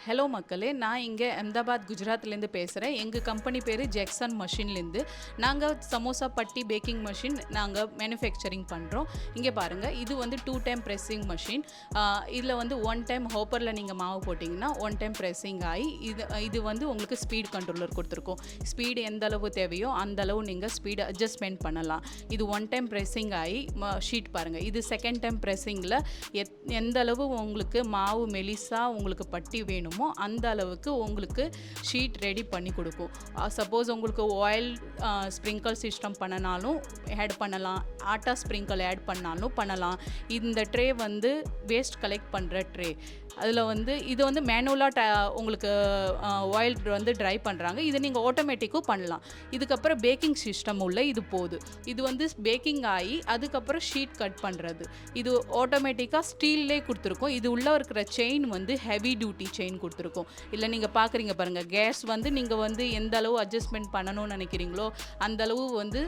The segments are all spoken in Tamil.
ஹலோ மக்களே, நான் இங்கே அஹமதாபாத் குஜராத்லேருந்து பேசுகிறேன். எங்கள் கம்பெனி பேர் ஜெக்சன் மஷின்லேருந்து. நாங்கள் சமோசா பட்டி பேக்கிங் மஷின் நாங்கள் மேனுஃபேக்சரிங் பண்ணுறோம். இங்கே பாருங்கள், இது வந்து 2 டைம் ப்ரெஸ்ஸிங் மஷின். இதில் வந்து 1 டைம் ஹோப்பரில் நீங்கள் மாவு போட்டிங்கன்னா 1 டைம் ப்ரெஸ்ஸிங் ஆகி இது வந்து உங்களுக்கு ஸ்பீட் கண்ட்ரோலர் கொடுத்துருக்கோம். ஸ்பீடு எந்த அளவு தேவையோ அந்த அளவு நீங்கள் ஸ்பீடு அட்ஜஸ்ட்மெண்ட் பண்ணலாம். இது 1 டைம் ப்ரெஸ்ஸிங் ஆகி ஷீட் பாருங்கள். இது செகண்ட் டைம் ப்ரெஸ்ஸிங்கில் எந்த அளவு உங்களுக்கு மாவு மெலிசா உங்களுக்கு பட்டி வேணும் அந்த அளவுக்கு உங்களுக்கு ஷீட் ரெடி பண்ணி கொடுக்கும். சப்போஸ் உங்களுக்கு ஆயில் ஸ்ப்ரிங்கிள் சிஸ்டம் பண்ணனாலும் ஆட் பண்ணலாம், ஆட்டா ஸ்ப்ரிங்கிள் ஆட் பண்ணாலும் பண்ணலாம். இந்த ட்ரே வந்து வேஸ்ட் கலெக்ட் பண்ணுற ட்ரே. அதில் வந்து இது வந்து மேனுவலாக உங்களுக்கு ஆயில் வந்து ட்ரை பண்ணுறாங்க. இது நீங்கள் ஆட்டோமேட்டிக்கும் பண்ணலாம். இதுக்கப்புறம் பேக்கிங் சிஸ்டம் உள்ள இது போகுது. இது வந்து பேக்கிங் ஆகி அதுக்கப்புறம் ஷீட் கட் பண்ணுறது. இது ஆட்டோமேட்டிக்காக ஸ்டீல்லே கொடுத்துருக்கோம். இது உள்ளே இருக்கிற செயின் வந்து ஹெவி டியூட்டி செயின் கொடுத்துருக்கோம். இல்லை நீங்கள் பார்க்குறீங்க பாருங்கள், கேஸ் வந்து நீங்கள் வந்து எந்த அளவு அட்ஜஸ்ட்மெண்ட் பண்ணணும்னு நினைக்கிறீங்களோ அந்த அளவு வந்து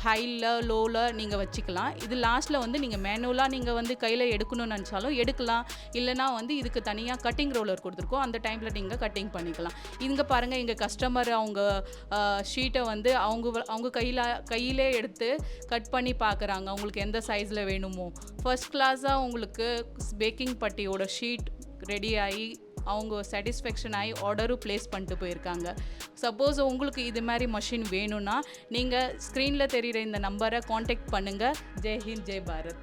ஹையில் லோவில் நீங்கள் வச்சுக்கலாம். இது லாஸ்ட்டில் வந்து நீங்கள் மேனுவலாக நீங்கள் வந்து கையில் எடுக்கணும்னு நினச்சாலும் எடுக்கலாம். இல்லைனா வந்து இதுக்கு தனியாக கட்டிங் ரோலர் கொடுத்துருக்கோம். அந்த டைமில் நீங்கள் கட்டிங் பண்ணிக்கலாம். இங்கே பாருங்கள், எங்கள் கஸ்டமர் அவங்க ஷீட்டை வந்து அவங்க கையிலே எடுத்து கட் பண்ணி பார்க்குறாங்க. அவங்களுக்கு எந்த சைஸில் வேணுமோ. ஃபர்ஸ்ட் கிளாஸாக உங்களுக்கு பேக்கிங் பட்டியோட ஷீட் ரெடி ஆகி அவங்க சாட்டிஸ்ஃபேக்ஷன் ஆகி ஆர்டரும் ப்ளேஸ் பண்ணிட்டு போயிருக்காங்க. சப்போஸ் உங்களுக்கு இது மாதிரி மஷின் வேணும்னா நீங்கள் ஸ்க்ரீனில் தெரிகிற இந்த நம்பரை காண்டாக்ட் பண்ணுங்கள். ஜெய் ஹிந்த், ஜெய் பாரத்.